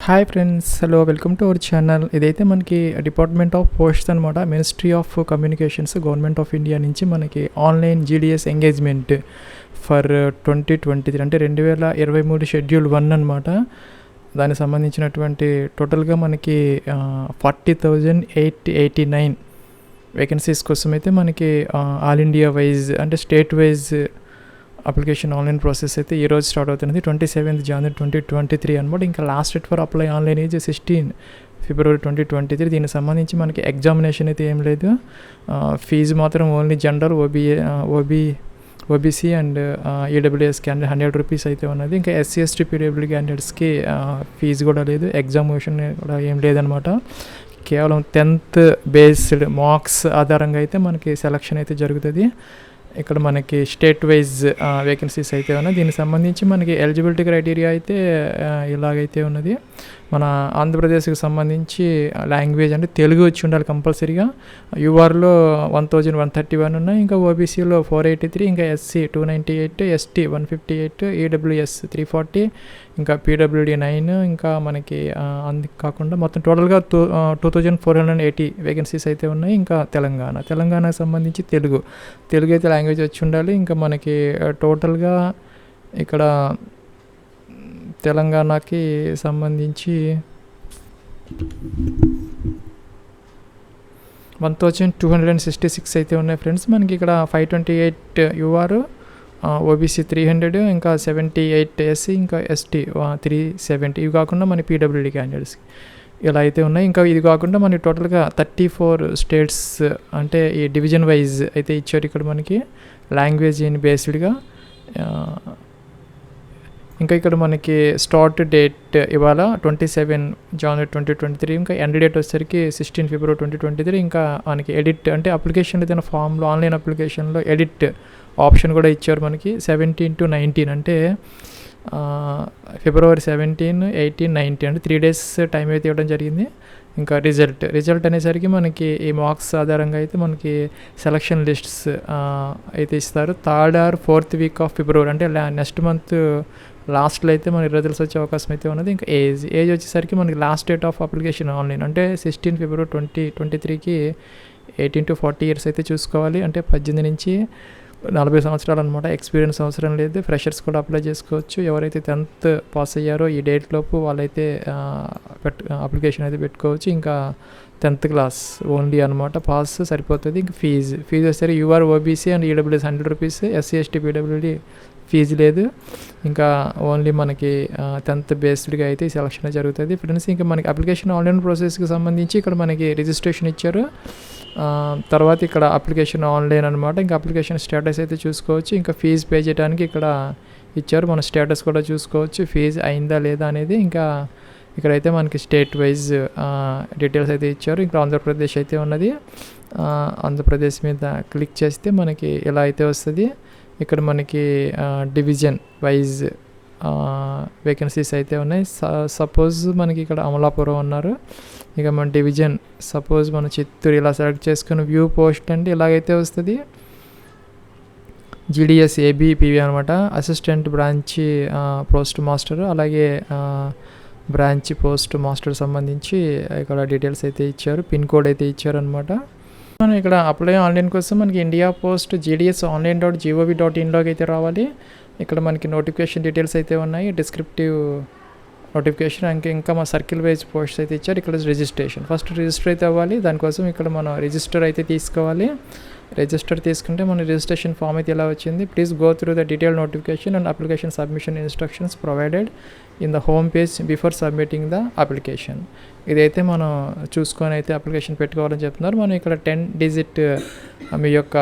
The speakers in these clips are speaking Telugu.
Hi friends, hello, welcome to our channel. ఇదైతే మనకి డిపార్ట్మెంట్ ఆఫ్ పోస్ట్స్ అనమాట, ministry of communications, government of India నుంచి మనకి ఆన్లైన్ GDS ఎంగేజ్మెంట్ ఫర్ 2023 అంటే 2023 షెడ్యూల్ 1 అనమాట. దానికి సంబంధించినటువంటి టోటల్గా మనకి 40,889 వేకెన్సీస్ కోసం అయితే మనకి ఆల్ ఇండియా వైజ్ అంటే state wise application online process అయితే ఈరోజు స్టార్ట్ అవుతున్నది 27th January 2023 అనమాట. ఇంకా last date for apply online age 16 February 2023. దీనికి సంబంధించి మనకి ఎగ్జామినేషన్ అయితే ఏం లేదు. ఫీజు మాత్రం only general, OBC and EWS candidate 100 rupees అయితే ఉన్నది. ఇంకా SC ST PWD క్యాండిడేట్స్కి ఫీజు కూడా లేదు, ఎగ్జామినేషన్ కూడా ఏం లేదనమాట. కేవలం 10th బేస్డ్ మార్క్స్ ఆధారంగా అయితే మనకి సెలక్షన్ అయితే జరుగుతుంది. ఇక్కడ మనకి స్టేట్ వైజ్ వేకెన్సీస్ అయితే ఉన్నాయి. దీనికి సంబంధించి మనకి ఎలిజిబిలిటీ క్రైటీరియా అయితే ఇలాగైతే ఉన్నది. మన ఆంధ్రప్రదేశ్కి సంబంధించి లాంగ్వేజ్ అంటే తెలుగు వచ్చి ఉండాలి కంపల్సరీగా. యూఆర్లో 1131 ఉన్నాయి, ఇంకా ఓబీసీలో 483, ఇంకా SC 298, ST 158, EWS 340, ఇంకా PWD 9, ఇంకా మనకి అందుకు కాకుండా మొత్తం టోటల్గా 2480 వేకెన్సీస్ అయితే ఉన్నాయి. ఇంకా తెలంగాణకు సంబంధించి తెలుగు అయితే లాంగ్వేజ్ వచ్చి ఉండాలి. ఇంకా మనకి టోటల్గా ఇక్కడ తెలంగాణకి సంబంధించి 1266 అయితే ఉన్నాయి ఫ్రెండ్స్. మనకి ఇక్కడ 528 UR, ఓబీసీ 300, ఇంకా 78 SC, ఇంకా ST 370. ఇవి కాకుండా మన PWD క్యాండిడేట్స్కి ఇలా అయితే ఉన్నాయి. ఇంకా ఇది కాకుండా మనకి టోటల్గా 34 స్టేట్స్ అంటే ఈ డివిజన్ వైజ్ అయితే ఇచ్చారు ఇక్కడ మనకి లాంగ్వేజ్ బేస్డ్గా. ఇంకా ఇక్కడ మనకి స్టార్ట్ డేట్ ఇవాళ 27 January 2023, ఇంకా ఎండ్ డేట్ వచ్చేసరికి 16 February 2023. ఇంకా మనకి ఎడిట్ అంటే అప్లికేషన్ ఏదైనా ఫామ్లో ఆన్లైన్ అప్లికేషన్లో ఎడిట్ ఆప్షన్ కూడా ఇచ్చారు మనకి 17 to 19 అంటే February 17, 18, 19 అంటే 3 days టైం అయితే ఇవ్వడం జరిగింది. ఇంకా రిజల్ట్ అనేసరికి మనకి ఈ మార్క్స్ ఆధారంగా అయితే మనకి సెలక్షన్ లిస్ట్స్ అయితే ఇస్తారు. 3rd or 4th week of February అంటే నెక్స్ట్ మంత్ లాస్ట్లో అయితే మనకి రిజల్ట్స్ వచ్చే అవకాశం అయితే ఉన్నది. ఇంకా ఏజ్ వచ్చేసరికి మనకి last date of application online అంటే 16 February 2023కి 18 to 40 years అయితే చూసుకోవాలి. అంటే 18 నుంచి 40 సంవత్సరాలు అనమాట. ఎక్స్పీరియన్స్ అవసరం లేదు, ఫ్రెషర్స్ కూడా అప్లై చేసుకోవచ్చు. ఎవరైతే 10th పాస్ అయ్యారో ఈ డేట్ లోపు వాళ్ళైతే అప్లికేషన్ అయితే పెట్టుకోవచ్చు. ఇంకా 10th క్లాస్ ఓన్లీ అనమాట, పాస్ సరిపోతుంది. ఇంకా ఫీజు వస్తే UR, OBC and EWS 100 rupees, SC ST PWD fee లేదు. ఇంకా ఓన్లీ మనకి 10th బేస్డ్గా అయితే సెలక్షన్ జరుగుతుంది ఫ్రెండ్స్. ఇంకా మనకి అప్లికేషన్ ఆన్లైన్ ప్రాసెస్కి సంబంధించి ఇక్కడ మనకి రిజిస్ట్రేషన్ ఇచ్చారు. తర్వాత ఇక్కడ అప్లికేషన్ ఆన్లైన్ అనమాట. ఇంకా అప్లికేషన్ స్టేటస్ అయితే చూసుకోవచ్చు. ఇంకా ఫీజు పే చేయడానికి ఇక్కడ ఇచ్చారు, మన స్టేటస్ కూడా చూసుకోవచ్చు, ఫీజు అయిందా లేదా అనేది. ఇంకా ఇక్కడైతే మనకి స్టేట్ వైజ్ డీటెయిల్స్ అయితే ఇచ్చారు. ఇంకా ఆంధ్రప్రదేశ్ అయితే ఉన్నది. ఆంధ్రప్రదేశ్ మీద క్లిక్ చేస్తే మనకి ఇలా అయితే వస్తుంది. ఇక్కడ మనకి డివిజన్ వైజ్ వేకెన్సీస్ అయితే ఉన్నాయి. సపోజ్ మనకి ఇక్కడ అమలాపురం ఉన్నారు. ఇక మన డివిజన్ సపోజ్ మన చిత్తూరు ఇలా సెలెక్ట్ చేసుకుని వ్యూ పోస్ట్ అంటే ఇలాగైతే వస్తుంది. GDS ABPV అనమాట, అసిస్టెంట్ బ్రాంచ్ పోస్ట్ మాస్టర్, అలాగే బ్రాంచ్ పోస్ట్ మాస్టర్ సంబంధించి ఇక్కడ డీటెయిల్స్ అయితే ఇచ్చారు, పిన్ కోడ్ అయితే ఇచ్చారనమాట. మనం ఇక్కడ అప్లై ఆన్లైన్ కోసం మనకి ఇండియా పోస్ట్ GDS online.gov.in అయితే రావాలి. ఇక్కడ మనకి నోటిఫికేషన్ డీటెయిల్స్ అయితే ఉన్నాయి, డిస్క్రిప్టివ్ నోటిఫికేషన్. ఇంకా మా సర్కిల్ వైజ్ పోస్ట్ అయితే ఇచ్చారు. ఇక్కడ రిజిస్ట్రేషన్ ఫస్ట్ రిజిస్టర్ అయితే అవ్వాలి. దానికోసం ఇక్కడ మనం రిజిస్టర్ అయితే తీసుకోవాలి. రిజిస్టర్ తీసుకుంటే మన రిజిస్ట్రేషన్ ఫామ్ అయితే ఇలా వచ్చింది. Please go through the detail notification and application submission instructions provided in the home page before submitting the application. ఇదైతే మనం చూసుకొని అయితే అప్లికేషన్ పెట్టుకోవాలని చెప్తున్నారు. మనం ఇక్కడ 10 digit మీ యొక్క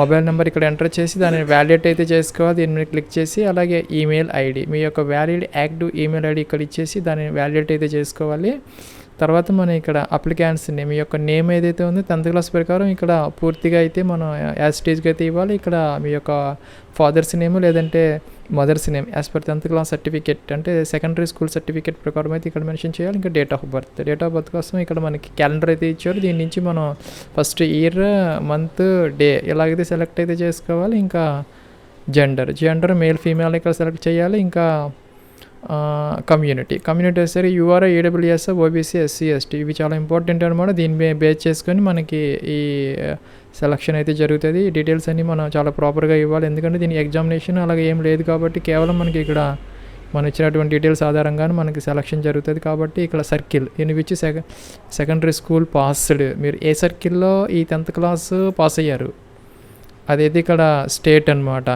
మొబైల్ నెంబర్ ఇక్కడ ఎంటర్ చేసి దాన్ని వ్యాలిడేట్ అయితే చేసుకోవాలి. దీని మీద క్లిక్ చేసి అలాగే ఈమెయిల్ ID, మీ యొక్క వ్యాలిడ్ యాక్టివ్ ఈమెయిల్ ID ఇక్కడ ఇచ్చేసి దాన్ని వ్యాలిడేట్ అయితే చేసుకోవాలి. తర్వాత మనం ఇక్కడ అప్లికెంట్స్ నేమ్, మీ యొక్క నేమ్ ఏదైతే ఉందో 10th క్లాస్ ప్రకారం ఇక్కడ పూర్తిగా అయితే మనం యాజ్ స్టేజ్కి అయితే ఇవ్వాలి. ఇక్కడ మీ యొక్క ఫాదర్స్ నేమ్ లేదంటే mother's name as per 10th class certificate అంటే సెకండరీ స్కూల్ సర్టిఫికేట్ ప్రకారం అయితే ఇక్కడ మెన్షన్ చేయాలి. ఇంకా డేట్ ఆఫ్ బర్త్ కోసం ఇక్కడ మనకి క్యాలెండర్ అయితే ఇచ్చారు. దీని నుంచి మనం ఫస్ట్ ఇయర్, మంత్, డే ఇలాగైతే సెలెక్ట్ అయితే చేసుకోవాలి. ఇంకా జెండర్ మేల్ ఫీమేల్ ఇక్కడ సెలెక్ట్ చేయాలి. ఇంకా కమ్యూనిటీ వచ్చేసరికి UR EWS OBC SC ST ఇవి చాలా ఇంపార్టెంట్ అనమాట. దీన్ని బేస్ చేసుకొని మనకి ఈ సెలక్షన్ అయితే జరుగుతుంది. ఈ డీటెయిల్స్ అన్నీ మనం చాలా ప్రాపర్గా ఇవ్వాలి, ఎందుకంటే దీని ఎగ్జామినేషన్ అలాగే ఏం లేదు కాబట్టి కేవలం మనకి ఇక్కడ మనం ఇచ్చినటువంటి డీటెయిల్స్ ఆధారంగానే మనకి సెలక్షన్ జరుగుతుంది. కాబట్టి ఇక్కడ circle in which secondary school passed, మీరు ఏ సర్కిల్లో ఈ 10th క్లాస్ పాస్ అయ్యారు అదైతే ఇక్కడ స్టేట్ అనమాట.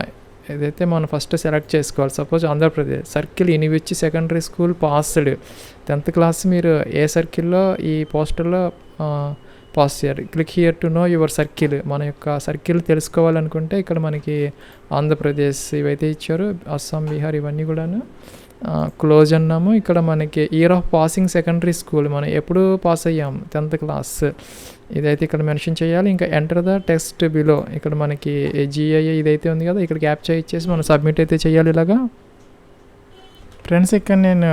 ఏదైతే మనం ఫస్ట్ సెలెక్ట్ చేసుకోవాలి. Suppose Andhra Pradesh circle in which secondary school passed, 10th class మీరు ఏ సర్కిల్లో ఈ పోస్టర్లో పాస్ చేయాలి. Click here to know your circle, మన యొక్క సర్కిల్ తెలుసుకోవాలనుకుంటే ఇక్కడ మనకి ఆంధ్రప్రదేశ్ ఇవైతే ఇచ్చారు, అస్సాం, బీహార్ ఇవన్నీ కూడాను క్లోజ్ అన్నాము. ఇక్కడ మనకి year of passing secondary school, మనం ఎప్పుడు పాస్ అయ్యాం 10th క్లాస్ ఇదైతే ఇక్కడ మెన్షన్ చేయాలి. ఇంకా ఎంటర్ ద టెక్స్ట్ బిలో, ఇక్కడ మనకి జిఐఏ ఇదైతే ఉంది కదా, ఇక్కడ క్యాప్చర్ ఇచ్చేసి మనం సబ్మిట్ అయితే చేయాలి. ఇలాగా ఫ్రెండ్స్ ఇక్కడ నేను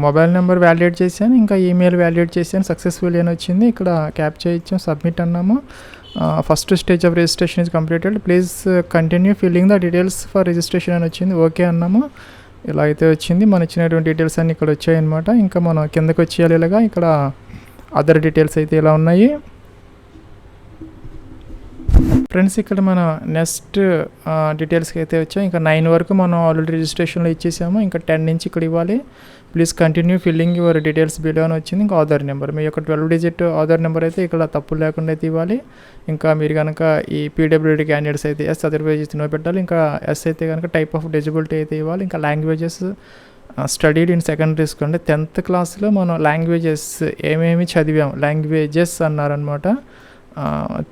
మొబైల్ నెంబర్ వ్యాలిడేట్ చేశాను, ఇంకా ఈమెయిల్ వ్యాలిడేట్ చేశాను, సక్సెస్ఫుల్ అని వచ్చింది. ఇక్కడ క్యాప్చర్ ఇచ్చాం, సబ్మిట్ అన్నాము. First stage of registration is completed, please continue filling the details for registration అని వచ్చింది. ఓకే అన్నాము. ఇలా అయితే వచ్చింది. మనం ఇచ్చినటువంటి డీటెయిల్స్ అన్నీ ఇక్కడ వచ్చాయన్నమాట. ఇంకా మనం కిందకి వచ్చేయాలి. ఇలాగా ఇక్కడ అదర్ డీటెయిల్స్ అయితే ఇలా ఉన్నాయి. ఫ్రెండ్స్ ఇక్కడ మన నెక్స్ట్ డీటెయిల్స్కి అయితే వచ్చాం. ఇంకా 9 వరకు మనం ఆల్రెడీ రిజిస్ట్రేషన్లో ఇచ్చేసాము. ఇంకా 10 నుంచి ఇక్కడ ఇవ్వాలి. Please continue filling your details below అని వచ్చింది. ఇంకా ఆధార్ నెంబర్, మీ యొక్క 12 డిజిట్ ఆధార్ నెంబర్ అయితే ఇక్కడ తప్పులు లేకుండా అయితే ఇవ్వాలి. ఇంకా మీరు కనుక ఈ పీడబ్ల్యూడీ క్యాండిడేట్స్ అయితే ఎస్, అదర్వైజ్ నో పెట్టాలి. ఇంకా ఎస్ అయితే కనుక టైప్ ఆఫ్ డిజబిలిటీ అయితే ఇవ్వాలి. ఇంకా languages studied in secondary school, అంటే 10th క్లాస్లో మనం లాంగ్వేజెస్ ఏమేమి చదివాం, లాంగ్వేజెస్ అన్నారనమాట.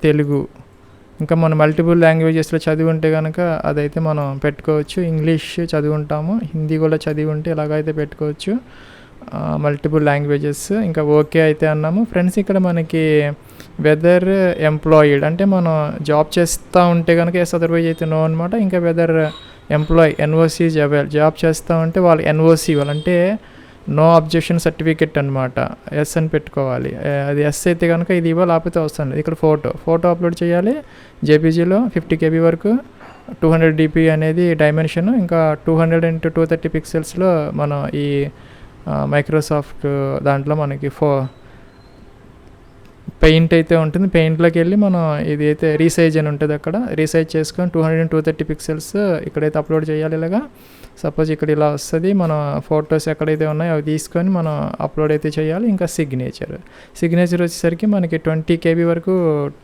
తెలుగు, ఇంకా మనం మల్టిపుల్ లాంగ్వేజెస్లో చదివి ఉంటే కనుక అదైతే మనం పెట్టుకోవచ్చు. ఇంగ్లీష్ చదివి ఉంటాము, హిందీ కూడా చదివి ఉంటే ఇలాగైతే పెట్టుకోవచ్చు, మల్టిపుల్ లాంగ్వేజెస్. ఇంకా ఓకే అయితే అన్నాము. ఫ్రెండ్స్ ఇక్కడ మనకి వెదర్ ఎంప్లాయిడ్, అంటే మనం జాబ్ చేస్తూ ఉంటే కనుక ఎస్, అదర్వైజ్ అయితే నో అనమాట. ఇంకా whether employ NOC is avail, job చేస్తూ ఉంటే వాళ్ళు ఎన్ఓసి ఇవ్వాలి, అంటే నో అబ్జెక్షన్ సర్టిఫికెట్ అనమాట, ఎస్ అని పెట్టుకోవాలి. అది ఎస్ అయితే కనుక ఇది ఇవ్వాలి, లేకపోతే అవసరం లేదు. ఇక్కడ ఫోటో అప్లోడ్ చేయాలి జేపీజీలో 50 KB వరకు, 200 DP అనేది డైమెన్షన్. ఇంకా 200 × 230 పిక్సెల్స్లో మనం ఈ మైక్రోసాఫ్ట్ దాంట్లో మనకి పెయింట్ అయితే ఉంటుంది. పెయింట్లోకి వెళ్ళి మనం ఇది అయితే రీసైజ్ అని ఉంటుంది, అక్కడ రీసైజ్ చేసుకొని 200 × 230 పిక్సెల్స్ ఇక్కడైతే అప్లోడ్ చేయాలి. ఇలాగా సపోజ్ ఇక్కడ ఇలా వస్తుంది, మన ఫొటోస్ ఎక్కడైతే ఉన్నాయో అవి తీసుకొని మనం అప్లోడ్ అయితే చేయాలి. ఇంకా సిగ్నేచర్ వచ్చేసరికి మనకి 20 KB వరకు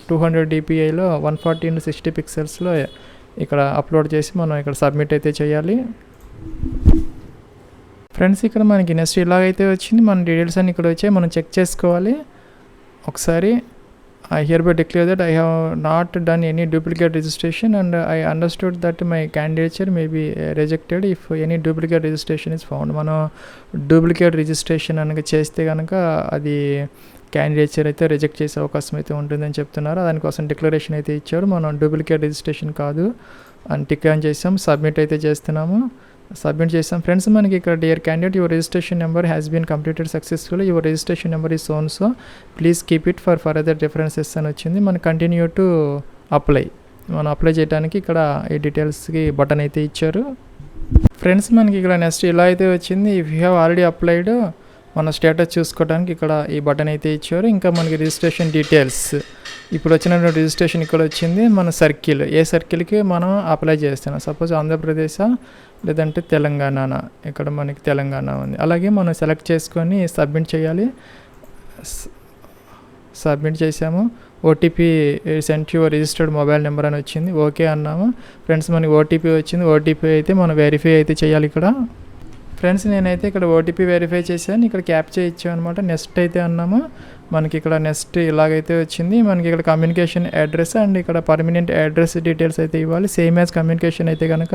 200 DPIలో 140 × 60 పిక్సెల్స్లో ఇక్కడ అప్లోడ్ చేసి మనం ఇక్కడ సబ్మిట్ అయితే చేయాలి. ఫ్రెండ్స్ ఇక్కడ మనకి నెక్స్ట్ ఇలాగైతే వచ్చింది. మన డీటెయిల్స్ అన్ని ఇక్కడ వచ్చాయి, మనం చెక్ చేసుకోవాలి ఒకసారి. I hereby declare that I have not done any duplicate registration and I understood that my candidature may be rejected if any duplicate registration is found. మనం డూప్లికేట్ రిజిస్ట్రేషన్ అనగా చేస్తే కనుక అది క్యాండిడేచర్ అయితే రిజెక్ట్ చేసే అవకాశం అయితే ఉంటుందని చెప్తున్నారు. దానికోసం డిక్లరేషన్ అయితే ఇచ్చారు. మనం డూప్లికేట్ రిజిస్ట్రేషన్ కాదు అని టిక్ ఆన్ చేసాం, సబ్మిట్ అయితే చేస్తున్నాము. సబ్మిట్ చేసాం. ఫ్రెండ్స్ మనకి ఇక్కడ dear candidate your registration number has been completed successfully, your registration number is shown, so please keep it for further references అని వచ్చింది. మనం కంటిన్యూ టు అప్లై, మనం అప్లై చేయడానికి ఇక్కడ ఈ డీటెయిల్స్కి బటన్ అయితే ఇచ్చారు. ఫ్రెండ్స్ మనకి ఇక్కడ నెక్స్ట్ ఇలా అయితే వచ్చింది. If you have already applied, మన స్టేటస్ చూసుకోవడానికి ఇక్కడ ఈ బటన్ అయితే ఇచ్చారు. ఇంకా మనకి రిజిస్ట్రేషన్ డీటెయిల్స్, ఇప్పుడు వచ్చిన రిజిస్ట్రేషన్ ఇక్కడ వచ్చింది. మన సర్కిల్, ఏ సర్కిల్కి మనం అప్లై చేస్తున్నాం, సపోజ్ ఆంధ్రప్రదేశ్ లేదంటే తెలంగాణ, ఇక్కడ మనకి తెలంగాణ ఉంది. అలాగే మనం సెలెక్ట్ చేసుకొని సబ్మిట్ చేయాలి. సబ్మిట్ చేసాము. OTP cent your registered mobile number అని వచ్చింది, ఓకే అన్నాము. ఫ్రెండ్స్ మనకి ఓటీపీ వచ్చింది. ఓటీపీ అయితే మనం వెరిఫై అయితే చేయాలి ఇక్కడ. ఫ్రెండ్స్ నేనైతే ఇక్కడ ఓటీపీ వెరిఫై చేశాను, ఇక్కడ క్యాప్చర్ ఇచ్చాను అనమాట. నెక్స్ట్ అయితే అన్నాము. మనకి ఇక్కడ నెక్స్ట్ ఇలాగైతే వచ్చింది. మనకి ఇక్కడ కమ్యూనికేషన్ అడ్రస్ అండ్ ఇక్కడ పర్మనెంట్ అడ్రస్ డీటెయిల్స్ అయితే ఇవ్వాలి. సేమ్ యాజ్ కమ్యూనికేషన్ అయితే కనుక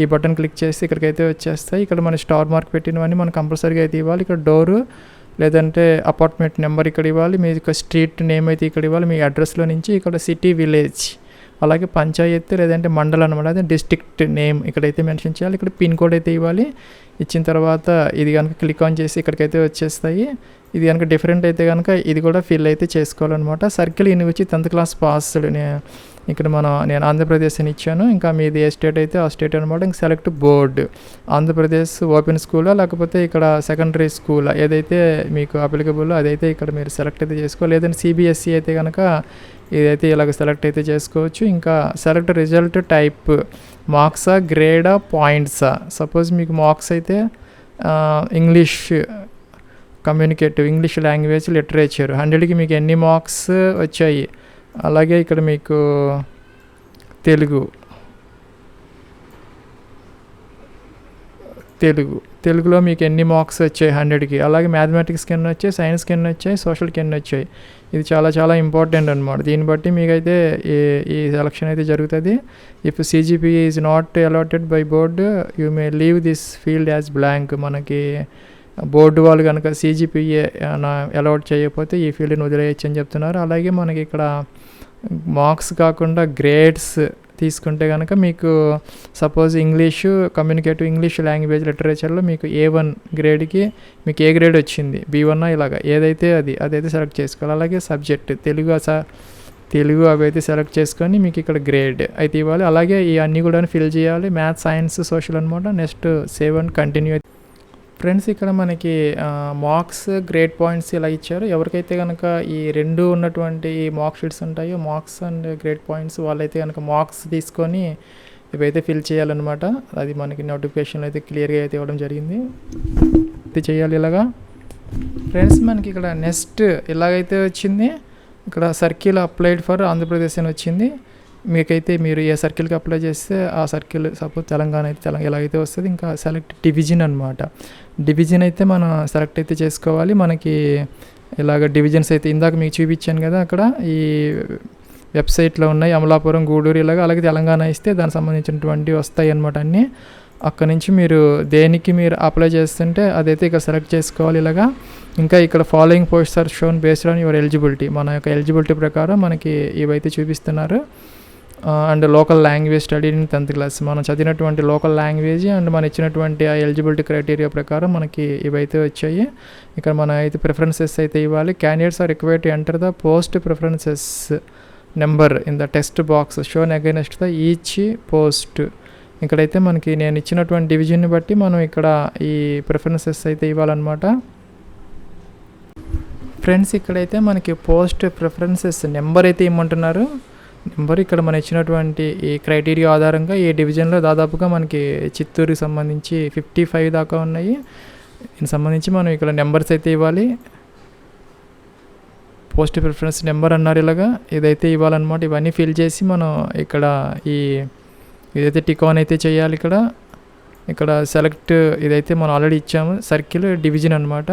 ఈ బటన్ క్లిక్ చేసి ఇక్కడికైతే వచ్చేస్తాయి. ఇక్కడ మన స్టార్ మార్క్ పెట్టినవన్నీ మనం కంపల్సరీగా అయితే ఇవ్వాలి. ఇక్కడ డోరు లేదంటే అపార్ట్మెంట్ నెంబర్ ఇక్కడ ఇవ్వాలి. మీ స్ట్రీట్ నేమ్ అయితే ఇక్కడ ఇవ్వాలి మీ అడ్రస్లో నుంచి. ఇక్కడ సిటీ, విలేజ్, అలాగే పంచాయత్ లేదంటే మండలం అనమాట, అదే డిస్ట్రిక్ట్ నేమ్ ఇక్కడైతే మెన్షన్ చేయాలి. ఇక్కడ పిన్ కోడ్ అయితే ఇవ్వాలి. ఇచ్చిన తర్వాత ఇది కనుక క్లిక్ ఆన్ చేసి ఇక్కడికైతే వచ్చేస్తాయి. ఇది కనుక డిఫరెంట్ అయితే కనుక ఇది కూడా ఫిల్ అయితే చేసుకోవాలన్నమాట. సర్కిల్ ఇన్ వచ్చి 10th క్లాస్ పాస్డ్ ఇక్కడ నేను ఆంధ్రప్రదేశ్ అని ఇచ్చాను. ఇంకా మీది ఏ స్టేట్ అయితే ఆ స్టేట్ అనమాట. ఇంకా సెలెక్ట్ బోర్డ్, ఆంధ్రప్రదేశ్ ఓపెన్ స్కూలా లేకపోతే ఇక్కడ సెకండరీ స్కూలా, ఏదైతే మీకు అప్లికబుల్ అదైతే ఇక్కడ మీరు సెలెక్ట్ అయితే చేసుకోవాలి. లేదంటే సిబిఎస్ఈ అయితే కనుక ఇదైతే ఇలాగ సెలెక్ట్ అయితే చేసుకోవచ్చు. ఇంకా సెలెక్ట్ రిజల్ట్ టైప్, మార్క్సా, గ్రేడా, పాయింట్సా. సపోజ్ మీకు మార్క్స్ అయితే English communicative, English language literature 100కి మీకు ఎన్ని మార్క్స్ వచ్చాయి. అలాగే ఇక్కడ మీకు తెలుగులో మీకు ఎన్ని మార్క్స్ వచ్చాయి 100కి. అలాగే మ్యాథమెటిక్స్కి ఎన్ని వచ్చాయి, సైన్స్కి ఎన్ని వచ్చాయి, సోషల్కి ఎన్ని వచ్చాయి. ఇది చాలా చాలా ఇంపార్టెంట్ అనమాట. దీన్ని బట్టి మీకైతే ఈ సెలక్షన్ అయితే జరుగుతుంది. If CGPA is not allotted by board you may leave this field as blank. మనకి బోర్డు వాళ్ళు కనుక సిజిపిఏ అలౌట్ చేయకపోతే ఈ ఫీల్డ్ని వదిలేయచ్చు అని చెప్తున్నారు. అలాగే మనకి ఇక్కడ మార్క్స్ కాకుండా గ్రేడ్స్ తీసుకుంటే కనుక మీకు suppose English communicative, English language లిటరేచర్లో మీకు A1 గ్రేడ్కి మీకు ఏ గ్రేడ్ వచ్చింది, B1 ఇలాగా ఏదైతే అదైతే సెలెక్ట్ చేసుకోవాలి. అలాగే సబ్జెక్ట్ తెలుగు అవి అయితే సెలెక్ట్ చేసుకొని మీకు ఇక్కడ గ్రేడ్ అయితే ఇవ్వాలి. అలాగే ఈ అన్నీ కూడా ఫిల్ చేయాలి. మ్యాథ్స్, సైన్స్, సోషల్ అనమాట. Next save and continue. Friends ఇక్కడ మనకి మార్క్స్, గ్రేడ్ పాయింట్స్ ఇలా ఇచ్చారు. ఎవరికైతే కనుక ఈ రెండు ఉన్నటువంటి మార్క్ షీట్స్ ఉంటాయో, మార్క్స్ అండ్ గ్రేడ్ పాయింట్స్, వాళ్ళైతే కనుక మార్క్స్ తీసుకొని ఇవైతే ఫిల్ చేయాలన్నమాట. అది మనకి నోటిఫికేషన్లో అయితే క్లియర్గా అయితే ఇవ్వడం జరిగింది. ఇది చేయాలి ఇలాగా. ఫ్రెండ్స్ మనకి ఇక్కడ నెక్స్ట్ ఇలాగైతే వచ్చింది. ఇక్కడ సర్కిల్ అప్లైడ్ ఫర్ ఆంధ్రప్రదేశ్ అని వచ్చింది. మీకైతే మీరు ఏ సర్కిల్కి అప్లై చేస్తే ఆ సర్కిల్, సపోజ్ తెలంగాణ అయితే ఎలాగైతే వస్తుంది. ఇంకా సెలెక్ట్ డివిజన్ అనమాట. డివిజన్ అయితే మనం సెలెక్ట్ అయితే చేసుకోవాలి. మనకి ఇలాగ డివిజన్స్ అయితే ఇందాక మీకు చూపించాను కదా, అక్కడ ఈ వెబ్సైట్లో ఉన్నాయి. అమలాపురం, గూడూరు ఇలాగ. అలాగే తెలంగాణ ఇస్తే దానికి సంబంధించినటువంటి వస్తాయి అనమాట అన్నీ. అక్కడ నుంచి మీరు దేనికి మీరు అప్లై చేస్తుంటే అదైతే ఇక్కడ సెలెక్ట్ చేసుకోవాలి ఇలాగా. ఇంకా ఇక్కడ following posts are shown based on your eligibility. మన యొక్క ఎలిజిబిలిటీ ప్రకారం మనకి ఇవైతే చూపిస్తున్నారు. And local language study in 10th class, మనం చదివినటువంటి లోకల్ లాంగ్వేజ్ అండ్ మనం ఇచ్చినటువంటి ఆ ఎలిజిబిలిటీ క్రైటీరియా ప్రకారం మనకి ఇవైతే వచ్చాయి. ఇక్కడ మన అయితే ప్రిఫరెన్సెస్ అయితే ఇవ్వాలి. Candidates are required to enter the post preferences number in the text box shown against the each post. ఇక్కడైతే మనకి నేను ఇచ్చినటువంటి డివిజన్ని బట్టి మనం ఇక్కడ ఈ ప్రిఫరెన్సెస్ అయితే ఇవ్వాలన్నమాట. ఫ్రెండ్స్ ఇక్కడైతే మనకి పోస్ట్ ప్రిఫరెన్సెస్ నెంబర్ అయితే ఇమ్మంటున్నారు. నెంబర్ ఇక్కడ మనం ఇచ్చినటువంటి ఈ క్రైటీరియా ఆధారంగా ఈ డివిజన్లో దాదాపుగా మనకి చిత్తూరుకి సంబంధించి 55 దాకా ఉన్నాయి. దీనికి సంబంధించి మనం ఇక్కడ నెంబర్స్ అయితే ఇవ్వాలి. పోస్ట్ ప్రిఫరెన్స్ నెంబర్ అన్నారు ఇలాగా, ఇదైతే ఇవ్వాలన్నమాట. ఇవన్నీ ఫిల్ చేసి మనం ఇక్కడ ఇదైతే టిక్ ఆన్ అయితే చేయాలి. ఇక్కడ సెలెక్ట్ ఇదైతే మనం ఆల్రెడీ ఇచ్చాము, సర్కిల్ డివిజన్ అనమాట.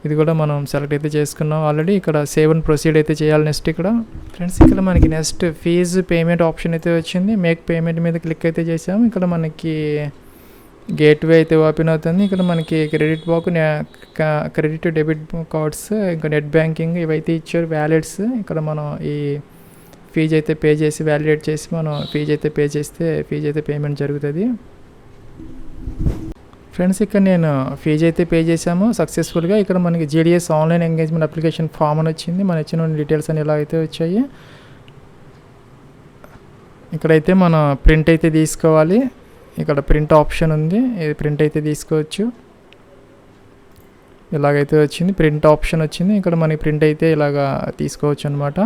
ఇది కూడా మనం సెలెక్ట్ అయితే చేసుకున్నాం ఆల్రెడీ. ఇక్కడ సేవ్ అండ్ ప్రొసీడ్ అయితే చేయాలి. నెక్స్ట్ ఇక్కడ ఫ్రెండ్స్ ఇక్కడ మనకి నెక్స్ట్ ఫీజు పేమెంట్ ఆప్షన్ అయితే వచ్చింది. మేక్ పేమెంట్ మీద క్లిక్ అయితే చేసాము. ఇక్కడ మనకి గేట్వే అయితే ఓపెన్ అవుతుంది. ఇక్కడ మనకి క్రెడిట్ డెబిట్ కార్డ్స్, ఇంకా నెట్ బ్యాంకింగ్ ఇవైతే ఇచ్చారు. వ్యాలెట్స్ ఇక్కడ మనం ఈ ఫీజు అయితే పే చేసి వ్యాలిడేట్ చేసి మనం ఫీజు అయితే పే చేస్తే ఫీజు అయితే పేమెంట్ జరుగుతుంది. ఫ్రెండ్స్ ఇక్కడ నేను ఫీజు అయితే పే చేసాము సక్సెస్ఫుల్గా. ఇక్కడ మనకి GDS online engagement application form అని వచ్చింది. మన ఇచ్చిన డీటెయిల్స్ అని ఇలా అయితే వచ్చాయి. ఇక్కడైతే మనం ప్రింట్ అయితే తీసుకోవాలి. ఇక్కడ ప్రింట్ ఆప్షన్ ఉంది, ఇది ప్రింట్ అయితే తీసుకోవచ్చు. ఇలాగైతే వచ్చింది, ప్రింట్ ఆప్షన్ వచ్చింది. ఇక్కడ మనకి ప్రింట్ అయితే ఇలాగా తీసుకోవచ్చు అనమాట.